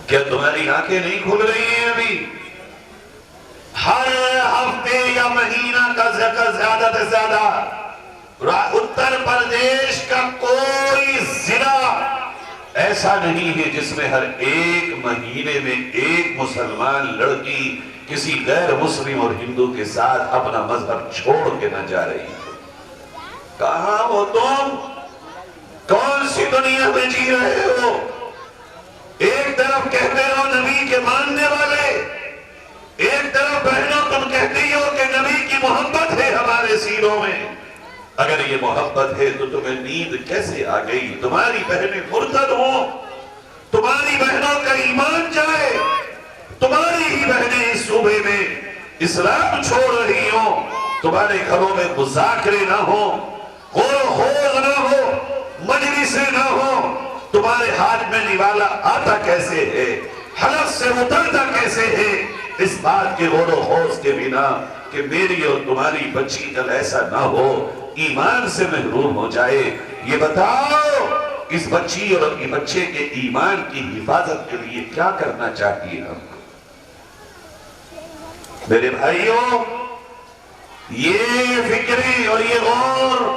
کیا تمہاری آنکھیں نہیں کھل رہی ہیں ابھی؟ ہر ہفتے یا مہینہ کا زیادہ سے زیادہ اتر پردیش کا کوئی ضلع ایسا نہیں ہے جس میں ہر ایک مہینے میں ایک مسلمان لڑکی کسی غیر مسلم اور ہندو کے ساتھ اپنا مذہب چھوڑ کے نہ جا رہی ہے۔ کہاں ہو تم؟ کون سی دنیا میں جی رہے ہو؟ ایک طرف کہتے ہو نبی کے ماننے والے، ایک طرف بہنوں تم کہتی ہو کہ نبی کی محبت ہے ہمارے سینوں میں۔ اگر یہ محبت ہے تو تمہیں نیند کیسے آ گئی؟ تمہاری بہنیں مرتد ہوں، تمہاری بہنوں کا ایمان جائے، تمہاری ہی بہنیں اس صوبے میں اسلام چھوڑ رہی ہوں، تمہارے گھروں میں مذاکرے نہ ہوں، غور و خوض نہ ہو، مجلسیں نہ ہوں، تمہارے ہاتھ میں نوالا آتا کیسے ہے؟ حلق سے اترتا کیسے ہے؟ اس بات کے غور و خوض کے بنا کہ میری اور تمہاری بچی کل ایسا نہ ہو ایمان سے محروم ہو جائے۔ یہ بتاؤ اس بچی اور اپنی بچے کے ایمان کی حفاظت کے لیے کیا کرنا چاہیے ہم؟ میرے بھائیوں، یہ فکریں اور یہ غور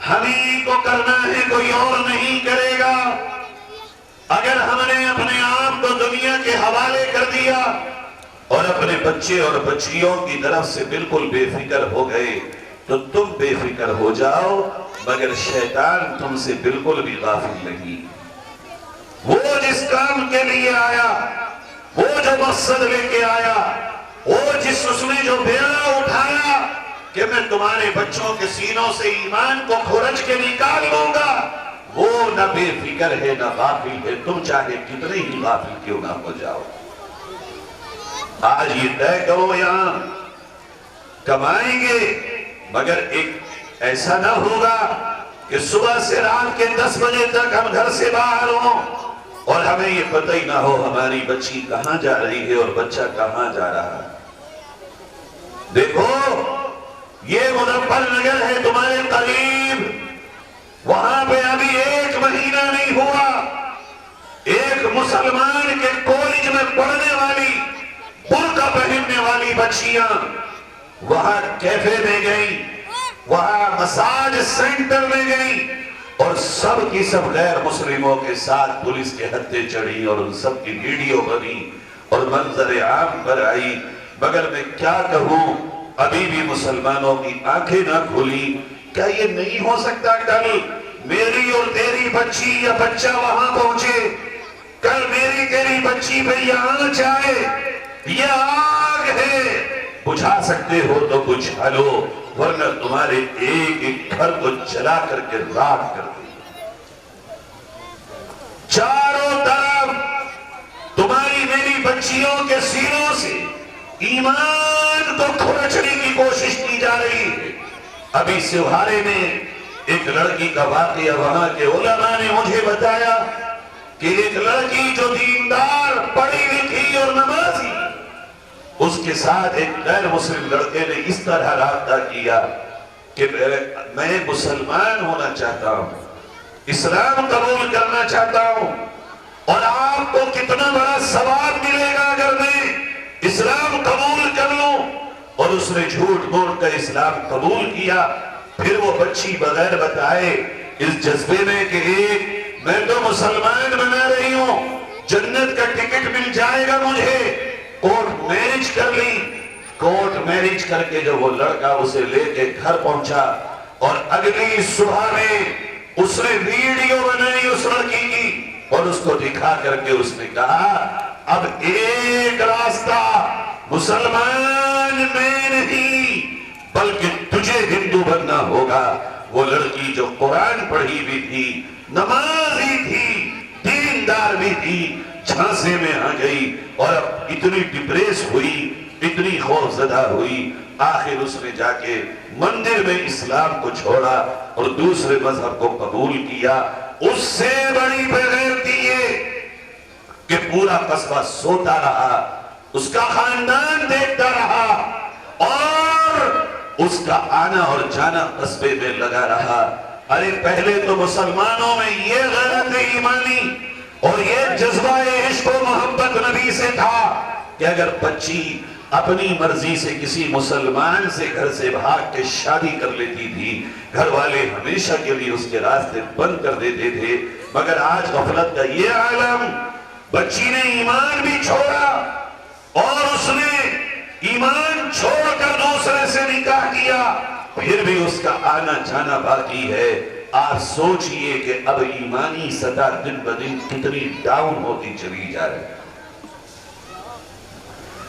ہمیں کو کرنا ہے، کوئی اور نہیں کرے گا۔ اگر ہم نے اپنے آپ کو دنیا کے حوالے کر دیا اور اپنے بچے اور بچیوں کی طرف سے بالکل بے فکر ہو گئے تو تم بے فکر ہو جاؤ، مگر شیطان تم سے بالکل بھی غافل نہیں۔ وہ جس کام کے لیے آیا، وہ جو مقصد لے کے آیا، وہ جس اس نے جو بیڑا اٹھایا کہ میں تمہارے بچوں کے سینوں سے ایمان کو کھرچ کے نکال لوں گا، وہ نہ بے فکر ہے نہ غافل ہے، تم چاہے کتنے ہی غافل کیوں نہ ہو جاؤ۔ آج یہ طے کرو یہاں کمائیں گے، مگر ایک ایسا نہ ہوگا کہ صبح سے رات کے 10 بجے تک ہم گھر سے باہر ہوں اور ہمیں یہ پتہ ہی نہ ہو ہماری بچی کہاں جا رہی ہے اور بچہ کہاں جا رہا ہے۔ دیکھو یہ مظفر نگر ہے تمہارے قریب، وہاں پہ ابھی 1 مہینہ نہیں ہوا، ایک مسلمان کے کالج میں پڑھنے والی برقع پہننے والی بچیاں وہاں کیفے میں گئی، وہاں مساج سینٹر میں گئی اور سب کی سب غیر مسلموں کے ساتھ پولیس کے ہتھے چڑھی اور ان سب کی ویڈیو بنی اور منظر عام پر آئی۔ مگر میں کیا کہوں، ابھی بھی مسلمانوں کی آنکھیں نہ کھلی۔ کیا یہ نہیں ہو سکتا کل میری اور تیری بچی یا بچہ وہاں پہنچے، کل میری تیری بچی پہ یہ آنچ آئے؟ یہ آگ ہے، بجھا سکتے ہو تو بجھا لو، ورنہ تمہارے ایک ایک گھر کو جلا کر کے راکھ کر دے۔ چاروں طرف تمہاری میری بچیوں کے سینوں سے ایمان کو کھرچنے کی کوشش کی جا رہی ہے۔ ابھی سوہارے میں ایک لڑکی کا واقعہ وہاں کے علماء نے مجھے بتایا کہ ایک لڑکی جو دیندار پڑھی لکھی اور نمازی، اس کے ساتھ ایک غیر مسلم لڑکے نے اس طرح رابطہ کیا کہ میں مسلمان ہونا چاہتا ہوں، اسلام قبول کرنا چاہتا ہوں، اور آپ کو کتنا بڑا ثواب ملے گا اگر میں اسلام قبول کر لوں۔ اور اس نے جھوٹ بول کر اسلام قبول کیا۔ پھر وہ بچی بغیر بتائے اس جذبے میں کہ ایک میں تو مسلمان بنا رہی ہوں، جنت کا ٹکٹ مل جائے گا مجھے، کورٹ میرج کر لی۔ کورٹ میرج کر کے جب وہ لڑکا اسے لے کے گھر پہنچا اور اگلی صبح میں اس نے ویڈیو بنائی اس لڑکی کی اور اس کو دکھا کر کے اس نے کہا اب ایک راستہ مسلمان میں نہیں بلکہ تجھے ہندو بننا ہوگا۔ وہ لڑکی جو قرآن پڑھی بھی تھی، نمازی تھی، دیندار بھی تھی، جھانسے میں آ گئی اور اب اتنی ڈپریس ہوئی، اتنی خوف زدہ ہوئی، آخر اس نے جا کے مندر میں اسلام کو چھوڑا اور دوسرے مذہب کو قبول کیا۔ اس سے بڑی بغیرتی یہ کہ پورا قصبہ سوتا رہا، اس کا خاندان دیکھتا رہا اور اس کا آنا اور جانا قصبے میں لگا رہا۔ ارے پہلے تو مسلمانوں میں یہ غیرت ایمانی اور یہ جذبہ عشق و محبت نبی سے تھا کہ اگر بچی اپنی مرضی سے کسی مسلمان سے گھر سے بھاگ کے شادی کر لیتی تھی، گھر والے ہمیشہ کے لیے اس کے راستے بند کر دیتے تھے. مگر آج غفلت کا یہ عالم، بچی نے ایمان بھی چھوڑا اور اس نے ایمان چھوڑ کر دوسرے سے نکاح کیا، پھر بھی اس کا آنا جانا باقی ہے. آپ سوچئے کہ اب ایمانی سطح دن بدن کتنی ڈاؤن ہوتی چلی جا رہی ہے.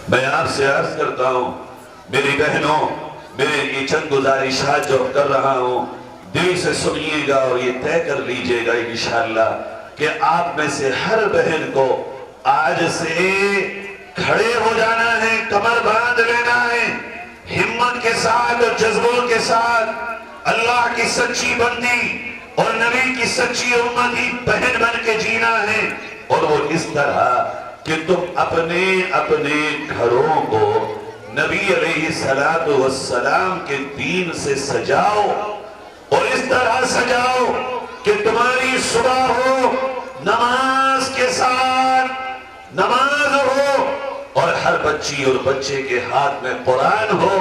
میں آپ سے عرض کرتا ہوں میری بہنوں، میرے یہ چند گزارشات جو کر رہا ہوں دل سے سنیے گا اور یہ طے کر لیجئے گا انشاءاللہ کہ آپ میں سے ہر بہن کو آج سے کھڑے ہو جانا ہے، کمر باندھ لینا ہے، ہمت کے ساتھ اور جذبوں کے ساتھ اللہ کی سچی بندی اور نبی کی سچی امتی بہن بن کے جینا ہے. اور وہ اس طرح کہ تم اپنے اپنے گھروں کو نبی علیہ السلام کے دین سے سجاؤ، اور اس طرح سجاؤ کہ تمہاری صبح ہو نماز کے ساتھ نماز ہو اور ہر بچی اور بچے کے ہاتھ میں قرآن ہو.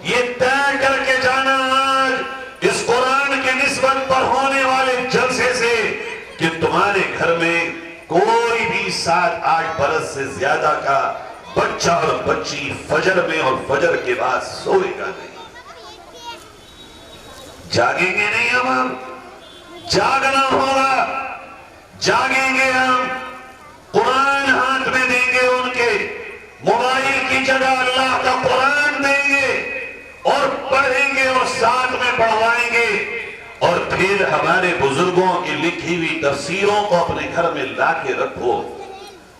یہ طے کر کے جانا آج اس قرآن کے نسبت پر ہونے والے جلسے سے کہ تمہارے گھر میں کوئی بھی 7-8 برس سے زیادہ کا بچہ اور بچی فجر میں اور فجر کے بعد سوئے گا نہیں. جاگیں گے نہیں ہم جاگنا ہوگا، جاگیں گے ہم، قرآن ہاتھ میں دیں گے، ان کے موبائل کی جگہ اللہ کا قرآن دیں گے اور پڑھیں گے اور ساتھ میں پڑھوائیں گے. اور پھر ہمارے بزرگوں کی لکھی ہوئی تفسیروں کو اپنے گھر میں لا کے رکھو.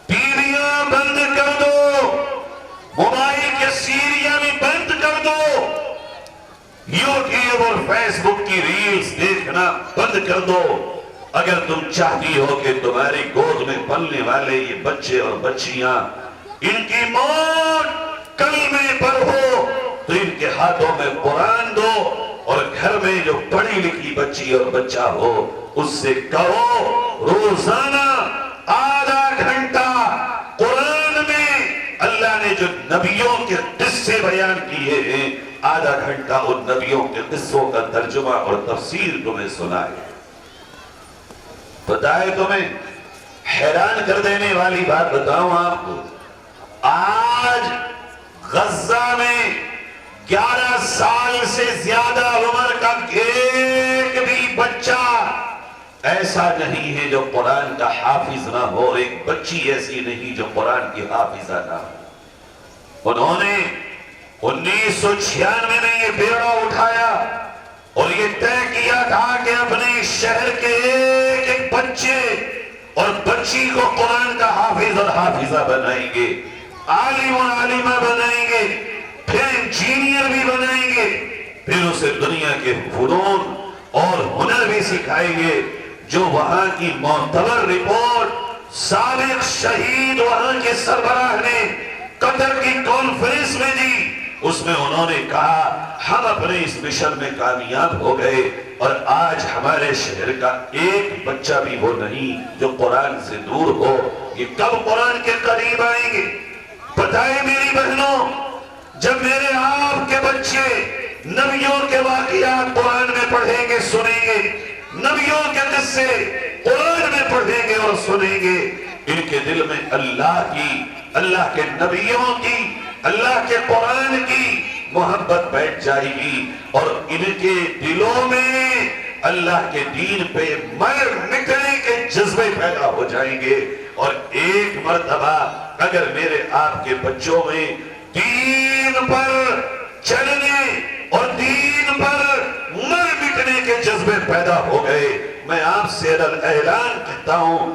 ٹیویاں بند کر دو، موبائل کے سیریل بند کر دو، یوٹیوب اور فیس بک کی ریلز دیکھنا بند کر دو. اگر تم چاہتی ہو کہ تمہاری گود میں پلنے والے یہ بچے اور بچیاں ان کی موت کلمے پر ہو تو ان کے ہاتھوں میں قرآن دو، اور گھر میں جو پڑھی لکھی بچی اور بچہ ہو اس سے کہو روزانہ آدھا گھنٹہ قرآن میں اللہ نے جو نبیوں کے قصے بیان کیے ہیں آدھا گھنٹہ ان نبیوں کے قصوں کا ترجمہ اور تفسیر تمہیں سنائے. بتائے تمہیں حیران کر دینے والی بات بتاؤں آپ کو، آج غزہ میں 11 سال سے زیادہ عمر کا ایک بھی بچہ ایسا نہیں ہے جو قرآن کا حافظ نہ ہو، ایک بچی ایسی نہیں جو قرآن کی حافظہ نہ ہو. انہوں نے 1996 میں یہ بیڑا اٹھایا اور یہ طے کیا تھا کہ اپنے شہر کے ایک ایک بچے اور بچی کو قرآن کا حافظ اور حافظہ بنائیں گے، عالم و عالمہ بنائیں گے، پھر انجینئر بھی بنائیں گے، پھر اسے دنیا کے فنون اور ہنر بھی سکھائیں گے. جو وہاں کی معتبر رپورٹ سابق شہید وہاں کے سربراہ نے قطر کی کانفرنس میں دی، اس میں انہوں نے کہا ہم اپنے اس مشن میں کامیاب ہو گئے اور آج ہمارے شہر کا ایک بچہ بھی وہ نہیں جو قرآن سے دور ہو. یہ کب قرآن کے قریب آئیں گے؟ بتائیں میری بہنوں، جب میرے آپ کے بچے نبیوں کے واقعات قرآن میں پڑھیں گے سنیں گے، نبیوں کے قصے قرآن میں پڑھیں گے اور سنیں گے، ان کے دل میں اللہ کی، اللہ کے نبیوں کی، اللہ کے قرآن کی محبت بیٹھ جائے گی اور ان کے دلوں میں اللہ کے دین پہ مر مٹنے کے جذبے پیدا ہو جائیں گے. اور ایک مرتبہ اگر میرے آپ کے بچوں میں دین پر چلنے اور دین پر مر مٹنے کے جذبے پیدا ہو گئے، میں آپ سے اعلان کرتا ہوں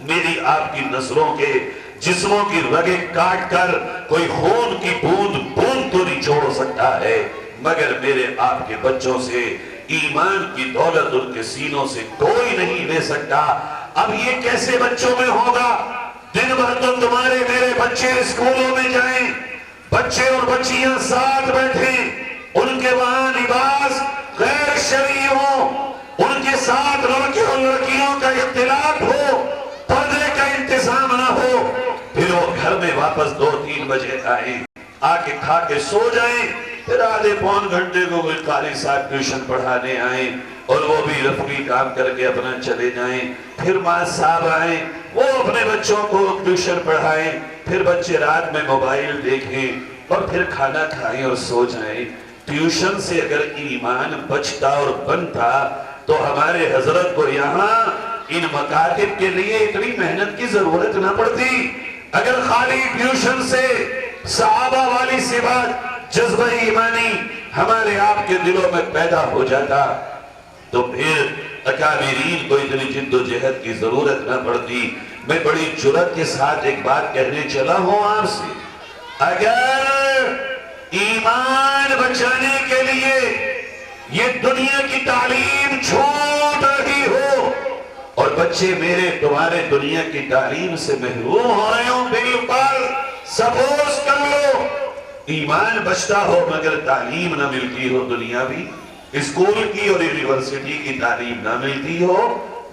میری آپ کی نسلوں کے جسموں کی رگیں کاٹ کر کوئی خون کی بوند بوند تو نہیں چھوڑ سکتا ہے، مگر میرے آپ کے بچوں سے ایمان کی دولت ان کے سینوں سے کوئی نہیں لے سکتا. اب یہ کیسے بچوں میں ہوگا؟ دن بھر تو تمہارے میرے بچے اسکولوں میں جائیں، بچے اور بچیاں ساتھ بیٹھیں، ان کے وہاں لباس غیر شرعی ہو، ان کے ساتھ لڑکے اور لڑکیوں کا اختلاط ہو، پردے نہ ہو، پھر وہ گھر میں واپس 2-3 بجے آئیں، آ کے کھا کے سو جائیں، پھر آدھے پون گھنٹے کو کوئی قاری صاحب ٹیوشن پڑھانے آئیں اور وہ بھی رفقی کام کر کے اپنا چلے جائیں، پھر ماں صاحب آئیں، وہ اپنے بچوں کو ٹیوشن پڑھائیں، پھر بچے رات میں موبائل دیکھیں اور پھر کھانا کھائیں اور سو جائیں۔ ٹیوشن سے اگر ایمان بچتا اور بنتا تو ہمارے حضرت کو یہاں ان مکاتب کے لیے اتنی محنت کی ضرورت نہ پڑتی۔ اگر خالی ٹیوشن سے صحابہ والی صفات جذبہ ایمانی ہمارے آپ کے دلوں میں پیدا ہو جاتا تو پھر اکابرین کو اتنی جد و جہد کی ضرورت نہ پڑتی۔ میں بڑی جرأت کے ساتھ ایک بات کہنے چلا ہوں آپ سے، اگر ایمان بچانے کے لیے یہ دنیا کی تعلیم چھوٹ رہی ہو اور بچے میرے تمہارے دنیا کی تعلیم سے محروم ہو رہے ہوں، بالکل سپوز کر لو ایمان بچتا ہو مگر تعلیم نہ ملتی ہو، دنیاوی اسکول کی اور یونیورسٹی کی تعلیم نہ ملتی ہو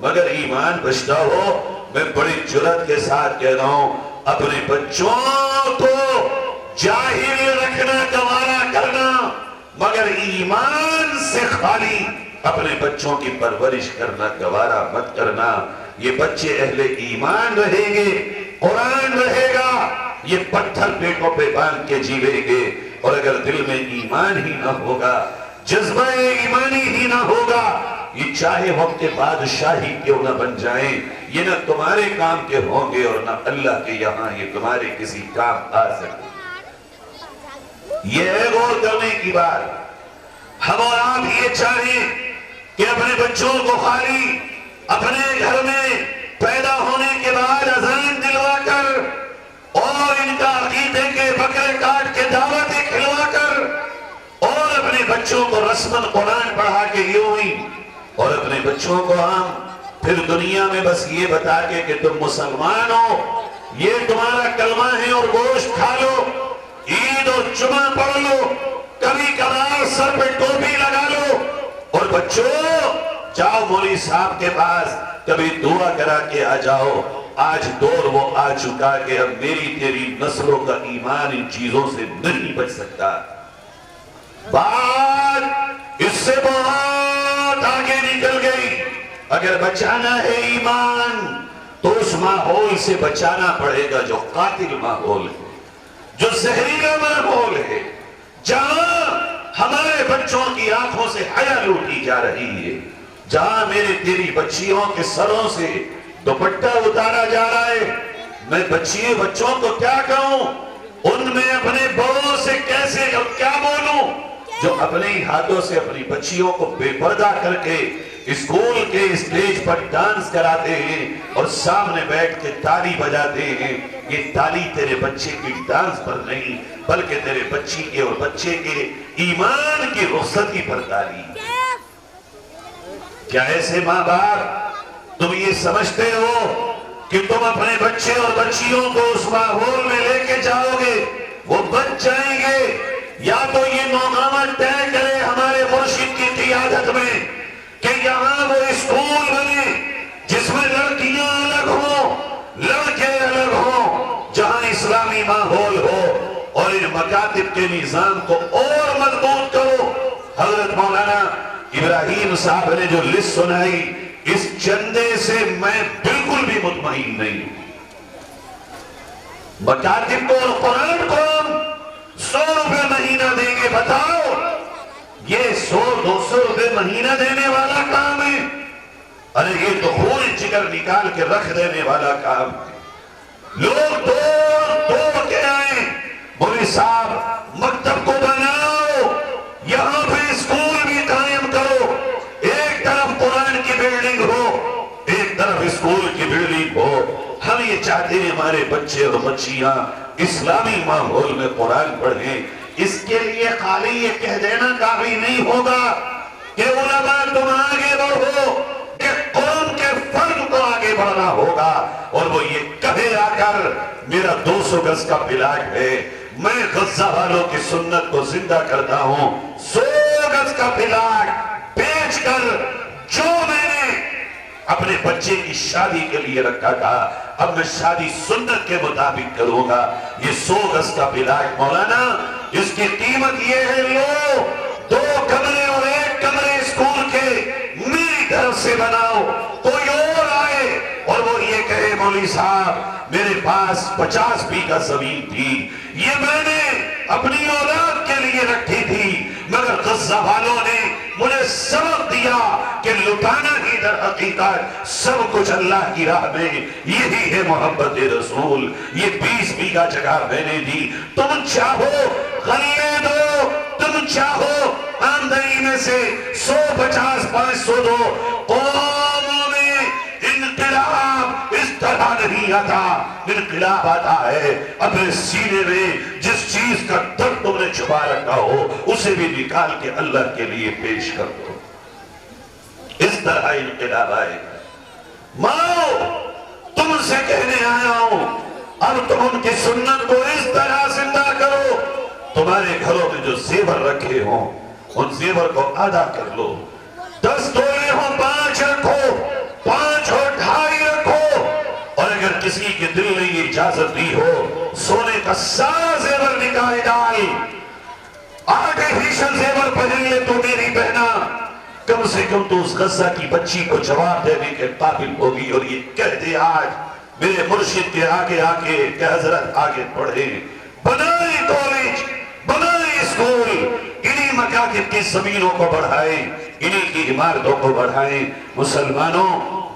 مگر ایمان بچتا ہو، میں بڑی جرأت کے ساتھ کہہ رہا ہوں اپنے بچوں کو جاہل رکھنا گوارا کرنا مگر ایمان سے خالی اپنے بچوں کی پرورش کرنا گوارا مت کرنا۔ یہ بچے اہل ایمان رہیں گے، قرآن رہے گا، یہ پتھر پیٹوں پہ باندھ کے جیویں گے، اور اگر دل میں ایمان ہی نہ ہوگا، جذبہ ایمانی ہی نہ ہوگا، یہ چاہے وقت بادشاہی کیوں نہ بن جائیں، یہ نہ تمہارے کام کے ہوں گے اور نہ اللہ کے یہاں یہ تمہارے کسی کام آ سکتے۔ یہ ہے غور کرنے کی بات۔ ہم اور آپ یہ چاہیں کہ اپنے بچوں کو خالی اپنے گھر میں پیدا ہونے کے بعد اذان دلوا کر اور ان کا عقیدے کے بکرے کاٹ کے دعوتیں کھلوا کر اور اپنے بچوں کو رسماً قرآن پڑھا کے یوں ہی اور اپنے بچوں کو ہم پھر دنیا میں بس یہ بتا کے کہ تم مسلمان ہو، یہ تمہارا کلمہ ہے اور گوشت کھا لو، عید اور جمعہ پڑھ لو، کبھی کبھار سر پہ ٹوپی لگا لو، اور بچوں جاؤ مولوی صاحب کے پاس کبھی دعا کرا کے آ جاؤ۔ آج دور وہ آ چکا کہ اب میری تیری نسلوں کا ایمان ان چیزوں سے نہیں بچ سکتا۔ بات اس سے بہت آگے نکل گئی۔ اگر بچانا ہے ایمان تو اس ماحول سے بچانا پڑے گا جو قاتل ماحول ہے، جو زہریلا ماحول ہے، جہاں ہمارے بچوں کی آنکھوں سے حیا لوٹی جا رہی ہے، جہاں میرے تیری بچیوں کے سروں سے دوپٹہ اتارا جا رہا ہے۔ میں بچوں کو کیا کہوں، ان میں اپنے بڑوں سے کیسے کیا بولوں جو اپنے ہی ہاتھوں سے اپنی بچیوں کو بے پردہ کر کے اسکول کے اسٹیج پر ڈانس کراتے ہیں اور سامنے بیٹھ کے تالی بجاتے ہیں۔ یہ تالی تیرے بچے کی ڈانس پر نہیں بلکہ تیرے بچی کے اور بچے کے ایمان کی رخصتی پر تالی۔ کیا ایسے ماں باپ تم یہ سمجھتے ہو کہ تم اپنے بچے اور بچیوں کو اس ماحول میں لے کے جاؤ گے وہ بچ جائیں گے؟ یا تو یہ نوغامت طے کرے ہمارے مرشد کی قیادت میں کہ یہاں وہ اسکول بنے جس میں لڑکیاں الگ ہوں لڑکے الگ ہوں، جہاں اسلامی ماحول ہو، اور ان مکاتب کے نظام کو اور مضبوط کرو۔ حضرت مولانا ابراہیم صاحب نے جو لسٹ سنائی، اس چندے سے میں بالکل بھی مطمئن نہیں ہوں۔ مکاتب کو اور قرآن کو ہم 100 روپے مہینہ دیں گے، بتاؤ یہ 100-200 روپے مہینہ دینے والا کام ہے؟ ارے یہ تو خون جگر نکال کے رکھ دینے والا کام ہے۔ لوگ دوڑ کے آئیں، مولوی صاحب مکتب کو بناؤ، یہاں پہ اسکول بھی قائم کرو، ایک طرف قرآن کی بلڈنگ ہو ایک طرف اسکول کی بلڈنگ ہو۔ ہم یہ چاہتے ہیں ہمارے بچے اور بچیاں اسلامی ماحول میں قرآن پڑھیں۔ اس کے لیے خالی یہ کہہ دینا کافی نہیں ہوگا کہ علماء تم آگے بڑھو، کہ قوم کے فرد کو آگے بڑھنا ہوگا، اور وہ یہ کہے آ کر میرا 200 گز کا پلاٹ ہے، میں غزہ والوں کی سنت کو زندہ کرتا ہوں، 100 گز کا پلاٹ بیچ کر جو میں نے اپنے بچے کی شادی کے لیے رکھا تھا، اب میں شادی سنت کے مطابق کروں گا۔ یہ 100 گز کا پلاٹ مولانا، اس کی قیمت یہ ہے، لو 2 کمرے اور 1 کمرے اسکول کے میری طرف سے بناؤ۔ کوئی اور آئے اور وہ یہ کہے مولوی صاحب میرے پاس 50 بیگھہ زمین تھی، یہ میں نے اپنی اولاد کے لیے رکھی تھی، مگر غزہ والوں نے مجھے سبق دیا کہ لٹانا ہی در حقیقت سب کچھ اللہ کی راہ میں یہی ہے محبت رسول۔ یہ 20 بیگھہ جگہ میں نے دی، تم چاہو غلے دو، تم چاہو آمدنی میں سے 100 50 500 دو۔ قوموں میں انقلاب اس طرح نہیں آتا، انقلاب آتا ہے اپنے سینے میں جس چیز کا درد تم نے چھپا رکھا ہو اسے بھی نکال کے اللہ کے لیے پیش کر دو، اس طرح انقلاب آئے گا۔ ماؤ تم سے کہنے آیا ہوں اب تم ان کی سنت کو اس طرح زندہ کرو، تمہارے گھروں میں جو زیور رکھے ہوں ان زیور کو آدھا کر لو، 10 تولے ہوں 5 رکھو، 5 اور 2.5 رکھو، اور اگر کسی کے دل نے یہ اجازت دی ہو سونے کا سارا زیور نکال ڈال، آرٹیفیشل زیور پہن لے تو میری بہنا، کم سے کم تو اس غزہ کی بچی کو جواب دینے کے قابل ہوگی اور یہ کہہ دے آج میرے مرشد کے آگے آگے کہ حضرت آگے پڑھے، بنائے کالج، بنائے اسکول، انہی مکاتب کی زمینوں کو بڑھائیں، انہی کی عمارتوں کو بڑھائیں۔ مسلمانوں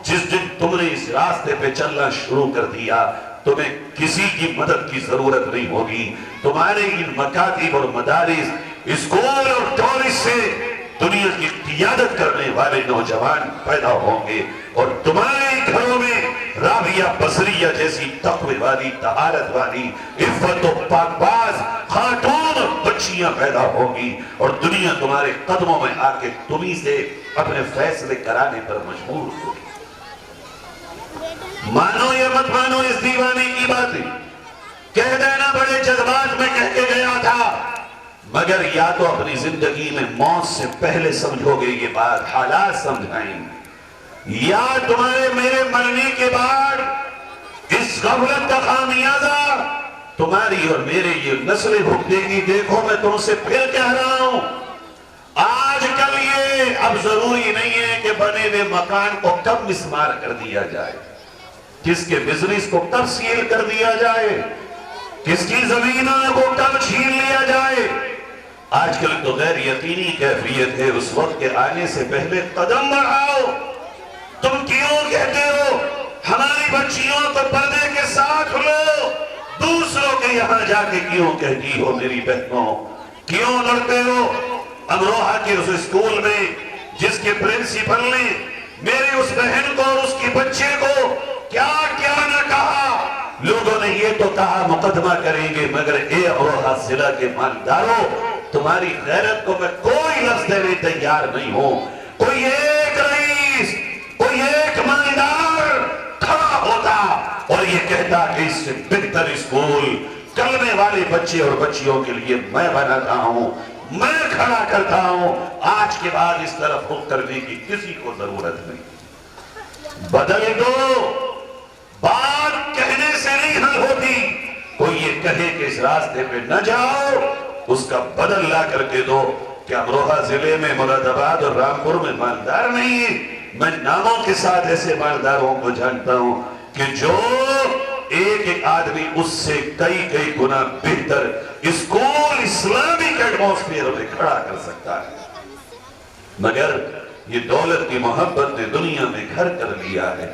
جس دن تم نے اس راستے پہ چلنا شروع کر دیا تمہیں کسی کی مدد کی ضرورت نہیں ہوگی، تمہارے ان مکاتب اور مدارس، اسکول اور کالج سے دنیا کی قیادت کرنے والے نوجوان پیدا ہوں گے، اور تمہارے گھروں میں رابعہ بصریہ جیسی تقوی والی، طہارت والی، عفت و پاک باز خاتون اور بچیاں پیدا ہوں گی، اور دنیا تمہارے قدموں میں آ کے تمہیں سے اپنے فیصلے کرانے پر مجبور ہوگی۔ مانو یا مت مانو اس دیوانے کی باتیں، کہہ دینا بڑے جذبات میں کہہ کے گیا تھا، مگر یا تو اپنی زندگی میں موت سے پہلے سمجھو گے یہ بات، حالات سمجھائیں، یا تمہارے میرے مرنے کے بعد اس غفلت کا خامیازہ تمہاری اور میرے یہ نسلیں بھگتے گی۔ دیکھو میں تم سے پھر کہہ رہا ہوں، آج کل یہ اب ضروری نہیں ہے کہ بنے ہوئے مکان کو کب مسمار کر دیا جائے، کس کے بزنس کو کب سیل کر دیا جائے، کس کی زمینوں کو کب چھین لیا جائے، آج کل تو غیر یقینی کیفیت ہے۔ اس وقت کے آنے سے پہلے قدم بڑھاؤ۔ تم کیوں کہتے ہو ہماری بچیوں کو پردے کے ساتھ لو، دوسروں کے یہاں جا کے کیوں کہتی ہو میری بہنوں، کیوں لڑتے ہو؟ امروہہ کے اس اسکول میں جس کے پرنسپل نے میری اس بہن کو اور اس کی بچے کو کیا کیا نہ کہا، لوگوں نے یہ تو کہا مقدمہ کریں گے، مگر اے امروہہ ضلع کے مالداروں تمہاری غیرت کو میں کوئی لفظ دینے تیار نہیں ہوں۔ کوئی ایک رئیس، کوئی ایک مالدار کھڑا ہوتا اور یہ کہتا کہ اس سے بہتر اسکول کلمے والے بچے اور بچیوں کے لیے میں بناتا ہوں، میں کھڑا کرتا ہوں، آج کے بعد اس طرف رخ کرنے کی کسی کو ضرورت نہیں۔ بدل دو، بات کہنے سے نہیں حل ہوتی۔ کوئی یہ کہے کہ اس راستے پہ نہ جاؤ، اس کا بدل لا کر کے دو۔ کہ امروہہ ضلع میں مراد آباد اور رامپور میں مالدار نہیں ہے، میں ناموں کے ساتھ ایسے مالداروں کو جانتا ہوں کہ جو ایک آدمی اس سے کئی گنا بہتر اسکول اسلامک ایٹماسفیئر میں کھڑا کر سکتا ہے، مگر یہ دولت کی محبت نے دنیا میں گھر کر لیا ہے۔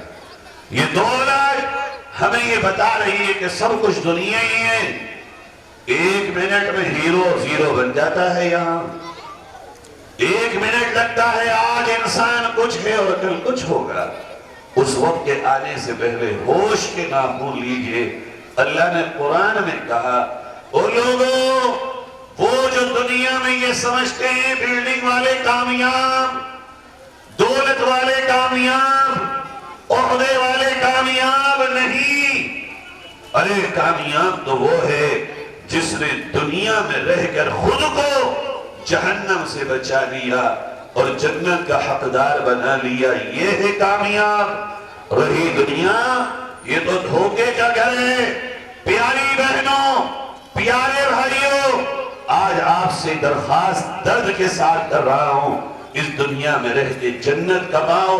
یہ دولت ہمیں یہ بتا رہی ہے کہ سب کچھ دنیا ہی ہے، 1 منٹ میں ہیرو زیرو بن جاتا ہے، یہاں 1 منٹ لگتا ہے، آج انسان کچھ ہے اور کل کچھ ہوگا۔ اس وقت کے آنے سے پہلے ہوش کے نام بھول لیجئے۔ اللہ نے قرآن میں کہا، او لوگوں وہ جو دنیا میں یہ سمجھتے ہیں بلڈنگ والے کامیاب، دولت والے کامیاب، عہدے والے کامیاب نہیں، ارے کامیاب تو وہ ہے جس نے دنیا میں رہ کر خود کو جہنم سے بچا لیا، اور جنت کا حقدار بنا لیا، یہ ہے کامیاب۔ رہی دنیا، یہ تو دھوکے کا گھر ہے۔ پیاری بہنوں، پیارے بھائیوں، آج آپ سے درخواست درد کے ساتھ کر رہا ہوں، اس دنیا میں رہ کے جنت کماؤ،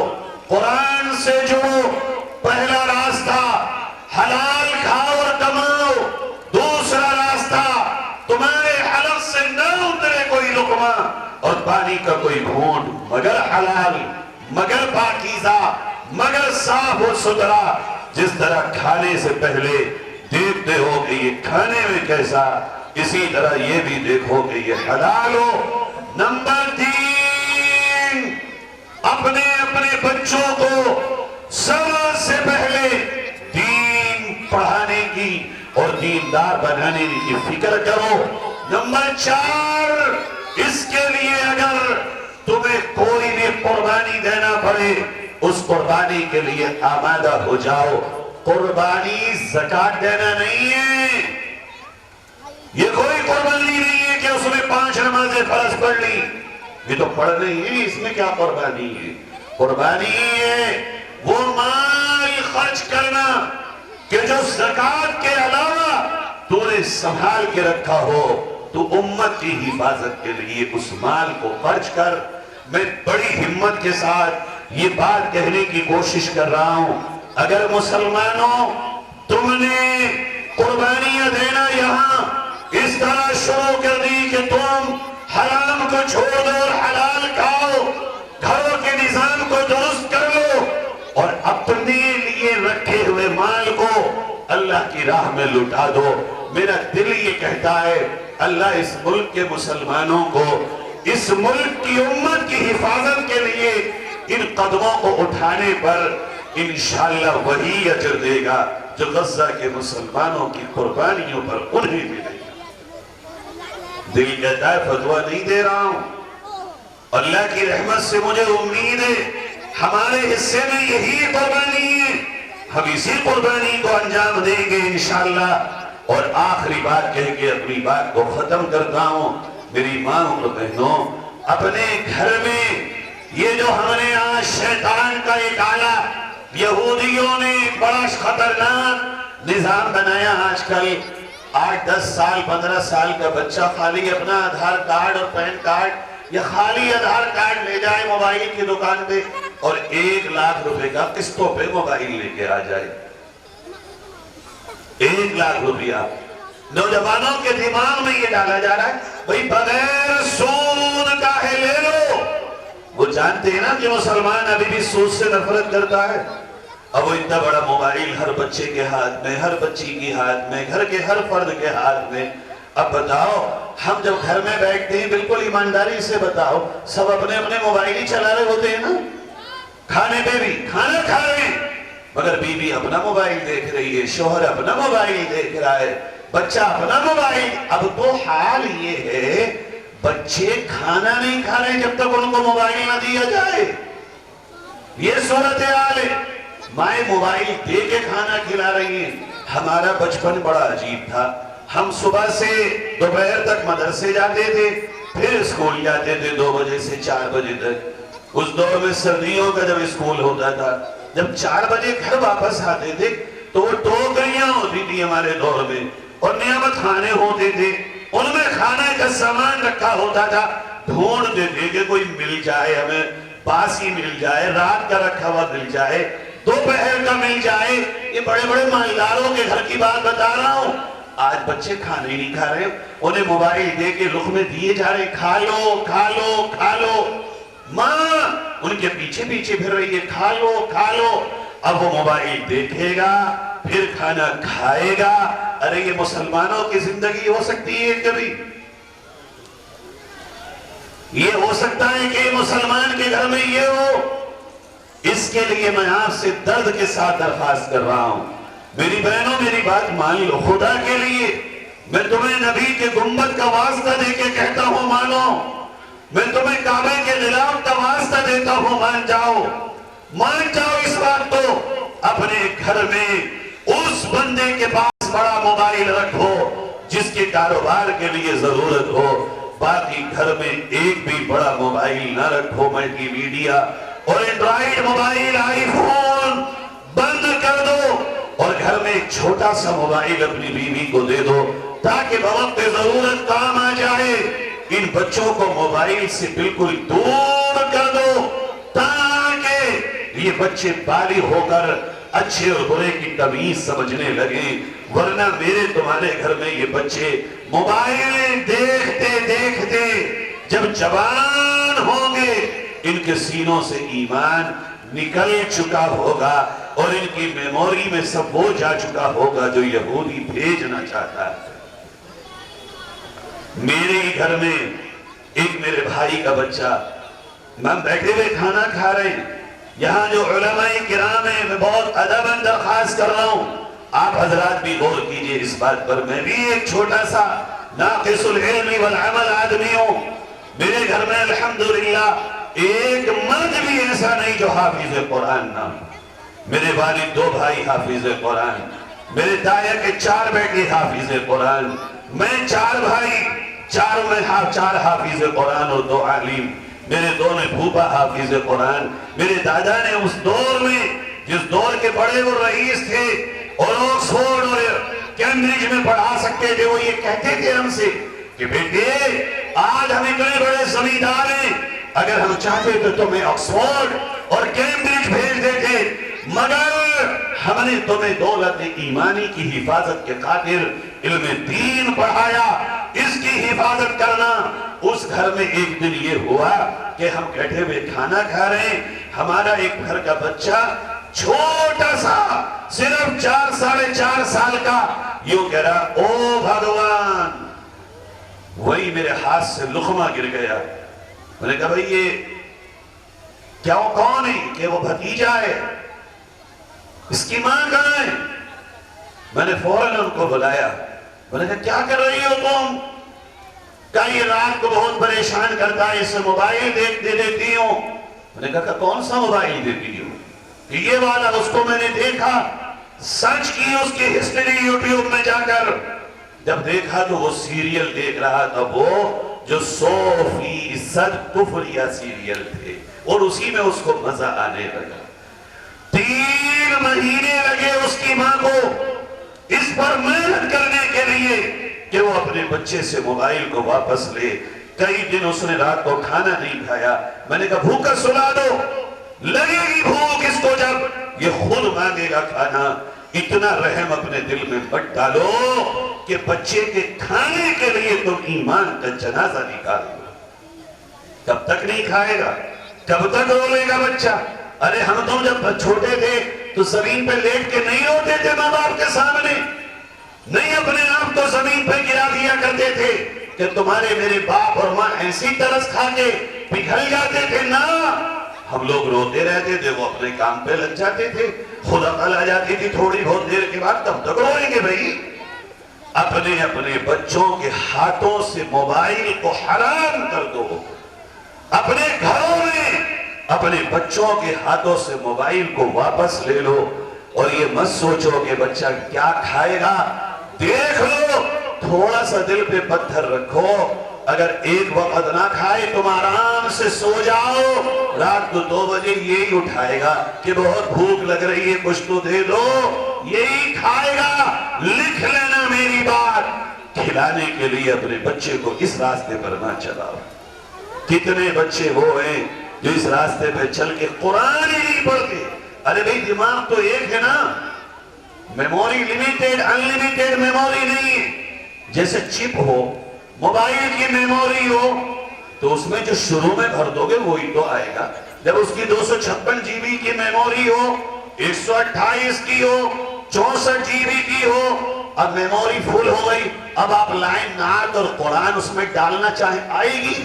قرآن سے جڑو۔ پہلا راستہ حلال کھاؤ اور کماؤ، دوسرا راستہ تمہارے حلق سے نہ اترے کوئی لقمہ اور پانی کا کوئی گھونٹ مگر حلال، مگر پاکیزہ، مگر صاف و ستھرا۔ جس طرح کھانے سے پہلے دیکھتے ہو کہ یہ کھانے میں کیسا، اسی طرح یہ بھی دیکھو کہ یہ حلال ہو۔ نمبر 3، اپنے بچوں کو سب سے پہلے دین پڑھانے کی اور دیندار بنانے کی فکر کرو۔ نمبر 4، اس کے لیے اگر تمہیں کوئی بھی قربانی دینا پڑے، اس قربانی کے لیے آمادہ ہو جاؤ۔ قربانی زکوٰۃ دینا نہیں ہے، یہ کوئی قربانی نہیں ہے کہ اس میں 5 نمازیں فرض پڑھ لی، یہ تو پڑھ نہیں ہے، اس میں کیا قربانی ہے؟ قربانی ہے وہ مال خرچ کرنا کہ جو زکوٰۃ کے علاوہ تو نے سنبھال کے رکھا ہو، تو امت کی حفاظت کے لیے اس مال کو خرچ کر۔ میں بڑی ہمت کے ساتھ یہ بات کہنے کی کوشش کر رہا ہوں، اگر مسلمانوں تم نے قربانیاں دینا یہاں اس طرح شروع کر دی کہ تم حرام کو چھوڑ دو اور حلال کھاؤ، گھروں کے نظام کو درست کر لو اور اپنے لیے رکھے ہوئے مال کو اللہ کی راہ میں لٹا دو، میرا دل یہ کہتا ہے اللہ اس ملک کے مسلمانوں کو، اس ملک کی امت کی حفاظت کے لیے ان قدموں کو اٹھانے پر انشاءاللہ وہی اجر دے گا جو غزہ کے مسلمانوں کی قربانیوں پر انہیں ملے گا۔ دل کہتا ہے فتویٰ نہیں دے رہا ہوں، اللہ کی رحمت سے مجھے امید ہے ہمارے حصے میں یہی قربانی ہے، ہم اسی قربانی کو انجام دیں گے انشاءاللہ۔ اور آخری بات کہہ کے اپنی بات کو ختم کرتا ہوں، میری ماں اور بہنوں، اپنے گھر میں یہ جو ہم نے آج شیطان کا ایک آلہ، یہودیوں نے بڑا خطرناک نظام بنایا آج کل، 8-10 سال 15 سال کا بچہ خالی اپنا آدھار کارڈ اور پین کارڈ یا خالی آدھار کارڈ لے جائے موبائل کی دکان پہ اور 1 لاکھ روپے کا قسطوں پہ موبائل لے کے آ جائے۔ 1 لاکھ روپیہ نوجوانوں کے دماغ میں یہ ڈالا جا رہا ہے، بھئی بغیر سود کا ہے لے لو۔ وہ جانتے ہیں نا کہ مسلمان ابھی بھی سود سے نفرت کرتا ہے، اب وہ اتنا بڑا موبائل ہر بچے کے ہاتھ میں، ہر بچی کے ہاتھ میں، گھر کے ہر فرد کے ہاتھ میں۔ اب بتاؤ، ہم جب گھر میں بیٹھتے ہیں بالکل ایمانداری سے بتاؤ، سب اپنے موبائل ہی چلا رہے ہوتے ہیں نا، کھانے پہ بھی کھانا کھا رہے ہیں مگر بیوی اپنا موبائل دیکھ رہی ہے، شوہر اپنا موبائل دیکھ رہا ہے، بچہ اپنا موبائل۔ اب تو حال یہ ہے بچے کھانا نہیں کھا رہے جب تک ان کو موبائل نہ دیا جائے، یہ صورتحال ہے۔ مائیں موبائل دے کے کھانا کھلا رہی ہیں۔ ہمارا بچپن بڑا عجیب تھا، ہم صبح سے دوپہر تک مدرسے جاتے تھے، پھر اسکول جاتے تھے 2 بجے سے 4 بجے تک۔ اس دور میں سردیوں کا جب اسکول ہوتا تھا، جب 4 بجے گھر واپس آتے تھے تو وہ ٹوکریاں ہوتی تھی ہمارے دور میں اور نعمت خانے ہوتے تھے، ان میں کھانے کا سامان رکھا ہوتا تھا۔ ڈھونڈتے تھے کہ کوئی مل جائے، ہمیں باسی مل جائے، رات کا رکھا ہوا مل جائے، دوپہر کا مل جائے۔ یہ بڑے بڑے مالداروں کے گھر کی بات بتا رہا ہوں۔ آج بچے کھانے ہی نہیں کھا رہے، انہیں موبائل دے کے لقمے دیے جا رہے، کھا لو کھا لو کھا لو۔ ماں ان کے پیچھے پیچھے پھر رہی ہے، کھا لو کھا لو۔ اب وہ موبائل دیکھے گا پھر کھانا کھائے گا۔ ارے یہ مسلمانوں کی زندگی ہو سکتی ہے کبھی؟ یہ ہو سکتا ہے کہ مسلمان کے گھر میں یہ ہو؟ اس کے لیے میں آپ سے درد کے ساتھ درخواست کر رہا ہوں، میری بہنوں میری بات مان لو، خدا کے لیے میں تمہیں نبی کے گنبد کا واسطہ دے کے کہتا ہوں مانو، میں تمہیں کعبے کے غلاف کا واسطہ دیتا ہوں مان جاؤ اس بات کو۔ اپنے گھر میں اس بندے کے پاس بڑا موبائل رکھو جس کے کاروبار کے لیے ضرورت ہو، باقی گھر میں ایک بھی بڑا موبائل نہ رکھو، ملٹی میڈیا اور اینڈرائیڈ موبائل، آئی فون بند کر دو، اور گھر میں ایک چھوٹا سا موبائل اپنی بیوی کو دے دو تاکہ بوقت ضرورت کام آ جائے۔ ان بچوں کو موبائل سے بالکل دور کر دو تاکہ یہ بچے بالغ ہو کر اچھے اور برے کی تمیز سمجھنے لگیں، ورنہ میرے تمہارے گھر میں یہ بچے موبائل دیکھتے دیکھتے جب جوان ہوں گے ان کے سینوں سے ایمان نکل چکا ہوگا اور ان کی میموری میں سب وہ جا چکا ہوگا جو یہودی بھیجنا چاہتا ہے۔ میرے ہی گھر میں ایک میرے بھائی کا بچہ، میں بیٹھے ہوئے کھانا کھا رہے ہیں، یہاں جو علماء کرام ہیں، میں بہت ادب درخواست کر رہا ہوں، آپ حضرات بھی غور کیجئے اس بات پر۔ میں بھی ایک چھوٹا سا ناقص العلم والعمل آدمی ہوں، میرے گھر میں الحمدللہ ایک مرد بھی ایسا نہیں جو حافظ قرآن نہ ہو۔ میرے والد 2 بھائی حافظ قرآن، میرے دایا کے 4 بیٹے حافظ قرآن، میں 4 بھائی، 4 حافظ قرآن اور 2 عالم، میرے 2 پھوپا حافظ قرآن۔ میرے دادا نے اس دور میں، جس دور کے بڑے وہ رئیس تھے اور آکسفورڈ اور کیمبرج میں پڑھا سکتے تھے، وہ یہ کہتے تھے ہم سے کہ بیٹے آج ہم اتنے بڑے زمیندار ہیں، اگر ہم چاہتے تو تمہیں آکسفورڈ اور کیمبرج بھیج دیتے، مگر ہم نے تمہیں دولت ایمانی کی حفاظت کے خاطر علم دین پڑھایا، اس کی حفاظت کرنا۔ اس گھر میں ایک دن یہ ہوا کہ ہم بیٹھے ہوئے کھانا کھا رہے ہیں، ہمارا ایک گھر کا بچہ چھوٹا سا صرف 4 ساڑھے 4 سال کا یوں کہہ رہا، او بھگوان، وہی میرے ہاتھ سے لقمہ گر گیا۔ میں نے کہا بھئی یہ کیا وہ کون ہے؟ کہ وہ بھتیجا ہے، اس کی ماں کہاں ہے؟ میں نے فوراً ان کو بلایا، میں نے کہا کیا کر رہی ہو تم؟ کہا یہ رات کو بہت پریشان کرتا ہے، اسے موبائل دے دیتی ہوں۔ میں نے کہا کون سا موبائل دیتی ہوں؟ کہ یہ والا، اس کو میں نے دیکھا، سرچ کی اس کی ہسٹری یوٹیوب میں جا کر، جب دیکھا تو وہ سیریل دیکھ رہا تھا، وہ جو 100% کفریہ سیریل تھے، اور اسی میں اس کو مزہ آنے لگا۔ 3 مہینے لگے اس کی ماں کو اس پر محنت کرنے کے لیے کہ وہ اپنے بچے سے موبائل کو واپس لے۔ کئی دن اس نے رات کو کھانا نہیں کھایا۔ میں نے کہا بھوکا سلا دو، لگے گی بھوک اس کو جب یہ خود مانگے گا کھانا۔ اتنا رحم اپنے دل میں مت ڈالو کہ بچے کے کھانے کے لیے تم ایمان کا جنازہ نکال دو۔ کب تک نہیں کھائے گا؟ کب تک رولے گا بچہ؟ ارے ہم تو جب چھوٹے تھے تو زمین پہ لیٹ کے نہیں روتے تھے ماں باپ کے سامنے، نہیں اپنے آپ کو زمین پہ گرا دیا کرتے تھے کہ تمہارے میرے باپ اور ماں ایسی ترس کھا کے پگھل جاتے تھے۔ نہ، ہم لوگ روتے رہتے تھے، وہ اپنے کام پہ لگ جاتے تھے، خود عقل آ جاتی تھی تھوڑی بہت دیر کے بعد۔ تب تک روئیں گے بھائی؟ اپنے بچوں کے ہاتھوں سے موبائل کو حرام کر دو، اپنے گھروں میں اپنے بچوں کے ہاتھوں سے موبائل کو واپس لے لو، اور یہ مت سوچو کہ بچہ کیا کھائے گا، دیکھ لو، تھوڑا سا دل پہ پتھر رکھو، اگر ایک وقت نہ کھائے تم آرام سے سو جاؤ، رات کو 2 بجے یہی اٹھائے گا کہ بہت بھوک لگ رہی ہے کچھ تو دے دو، یہی کھائے گا۔ لکھ لینا میری بات، کھلانے کے لیے اپنے بچے کو اس راستے پر نہ چلاؤ۔ کتنے بچے وہ ہیں جو اس راستے پہ چل کے قرآن ہی نہیں پڑھتے۔ ارے بھئی دماغ تو ایک ہے نا، میموری لیمیٹڈ انلیمیٹڈ میموری نہیں ہے۔ جیسے چپ ہو، موبائل کی میموری ہو تو اس میں جو شروع میں بھر دو گے وہی تو آئے گا۔ جب اس کی 256 جی بی کی میموری ہو، 128 کی ہو، 64 جی بی کی ہو، اب میموری فل ہو گئی، اب آپ لائن نعت اور قرآن اس میں ڈالنا چاہیں، آئے گی؟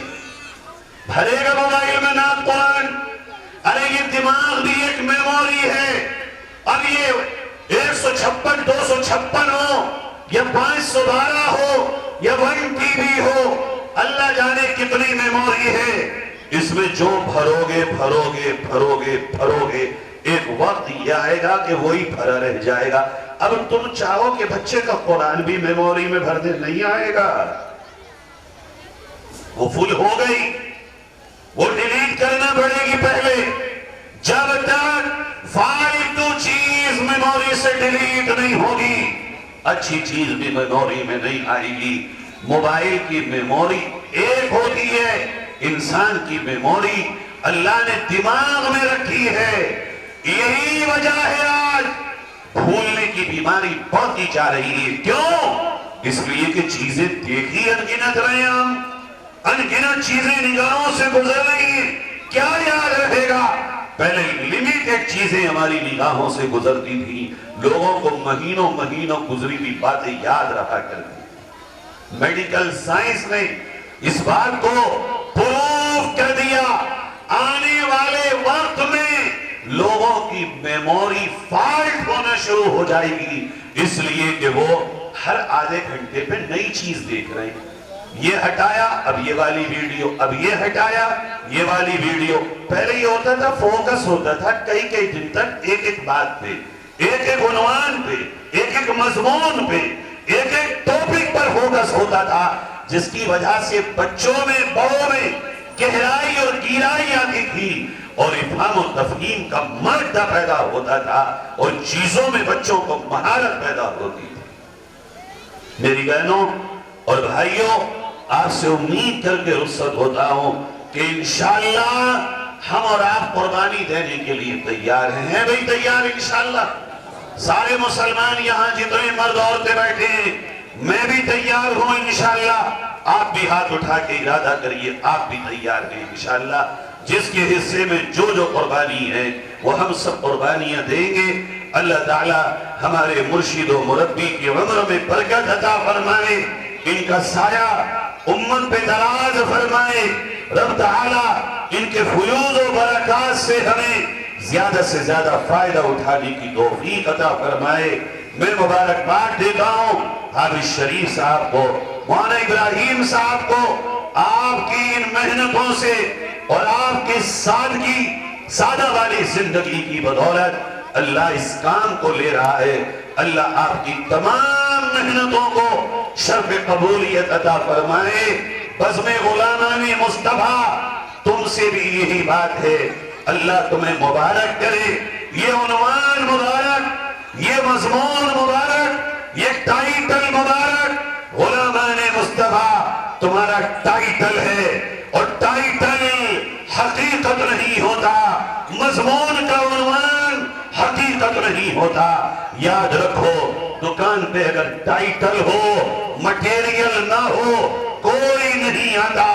بھرے گا موبائل میں نعت قرآن؟ ارے یہ دماغ بھی ایک میموری ہے۔ اب یہ 156 256 ہو یا 512 ہو یا 1 ٹی بی ہو، اللہ جانے کتنی میموری ہے، اس میں جو بھرو گے بھرو گے بھرو گے بھرو گے، ایک وقت یہ آئے گا کہ وہی بھرا رہ جائے گا۔ اب تم چاہو کہ بچے کا قرآن بھی میموری میں بھر دے، نہیں آئے گا۔ وہ فل ہو گئی، وہ ڈیلیٹ کرنا پڑے گی پہلے. جب تک فالتو چیز میموری سے ڈیلیٹ نہیں ہوگی اچھی چیز بھی میموری میں نہیں آئے گی. موبائل کی میموری ایک ہوتی ہے، انسان کی میموری اللہ نے دماغ میں رکھی ہے. یہی وجہ ہے آج بھولنے کی بیماری بڑھتی جا رہی ہے. کیوں؟ اس لیے کہ چیزیں دیکھی انگنت رہے ہیں ہم، انگنت چیزیں نگاہوں سے گزر رہی ہیں. کیا یاد رہے گا؟ پہلے لمیٹڈ چیزیں ہماری نگاہوں سے گزرتی تھی، لوگوں کو مہینوں مہینوں گزری ہوئی باتیں یاد رہا کرتی. میڈیکل سائنس نے اس بات کو پروف کر دیا، آنے والے وقت میں لوگوں کی میموری فالٹ ہونا شروع ہو جائے گی، اس لیے کہ وہ ہر آدھے گھنٹے پہ نئی چیز دیکھ رہے ہیں. یہ ہٹایا اب یہ والی ویڈیو، اب یہ ہٹایا یہ والی ویڈیو. پہلے یہ ہوتا تھا فوکس ہوتا تھا کئی کئی دن تک ایک ایک بات پہ، ایک ایک عنوان پہ، ایک ایک مضمون پہ، ایک ایک ٹاپک پر فوکس ہوتا تھا، جس کی وجہ سے بچوں میں بڑوں میں گہرائی اور گہرائی آتی تھی اور افہام و تفہیم کا مادہ پیدا ہوتا تھا اور چیزوں میں بچوں کو مہارت پیدا ہوتی تھی. میری بہنوں اور بھائیوں، آپ سے امید کر کے رخصت ہوتا ہوں کہ انشاءاللہ ہم اور آپ قربانی دینے کے لیے تیار ہیں بھئی تیار انشاءاللہ. سارے مسلمان یہاں جتنے مرد عورتیں بیٹھے ہیں میں بھی تیار ہوں انشاءاللہ. آپ بھی ہاتھ اٹھا کے ارادہ کریے آپ بھی تیار ہیں انشاءاللہ. جس کے حصے میں جو جو قربانی ہے وہ ہم سب قربانیاں دیں گے. اللہ تعالی ہمارے مرشد و مربی کی عمر میں برکت عطا فرمائے، ان کا سایہ امت پہ دراز فرمائے. رب تعالی ان کے فیوض و برکات سے ہمیں زیادہ سے زیادہ فائدہ اٹھانے کی توفیق عطا فرمائے. میں مبارکباد دیتا ہوں حافظ شریف صاحب کو، مولانا ابراہیم صاحب کو. آپ کی ان محنتوں سے اور آپ کی سادہ والی زندگی کی بدولت اللہ اس کام کو لے رہا ہے. اللہ آپ کی تمام محنتوں کو شرف قبولیت عطا فرمائے. بزم غلامان مصطفیٰ تم سے بھی یہی بات ہے، اللہ تمہیں مبارک کرے. یہ عنوان مبارک، یہ مضمون مبارک، یہ ٹائٹل مبارک. غلامان مصطفیٰ تمہارا ٹائٹل ہے اور ٹائٹل حقیقت نہیں ہوتا، مضمون کا عنوان حقیقت نہیں ہوتا. یاد رکھو دکان پہ اگر ٹائٹل ہو مٹیریل نہ ہو کوئی نہیں آتا.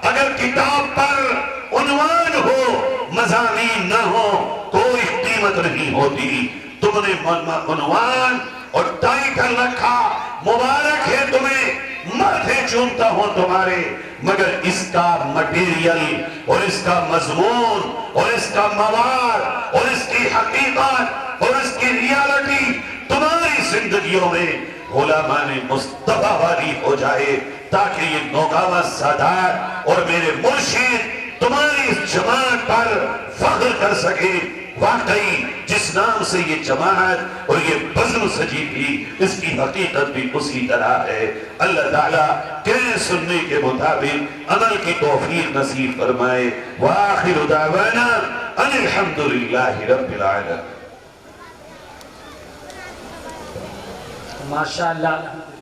اگر کتاب پر عنوان ہو مضامین نہ ہو کوئی قیمت نہیں ہوتی. تم نے عنوان اور ٹائٹل رکھا، مبارک ہے تمہیں، ماتھے چومتا ہوں تمہارے، مگر اس کا مٹیریل اور اس کا مضمون اور اس کا مواد اور اس کی حقیقت اور اس کی ریالٹی تمہاری زندگیوں میں غلامان مصطفیٰ والی ہو جائے، تاکہ یہ نوگاوا سادات اور میرے مرشد تمہاری اس جماعت پر فخر کر سکے. واقعی جس نام سے یہ جماعت اور یہ بزم سجی تھی اس کی حقیقت بھی اسی طرح ہے. اللہ تعالیٰ کہنے سننے کے مطابق عمل کی توفیق نصیب فرمائے. وآخر دعوانا ان الحمدللہ رب العالمین. ماشاءاللہ.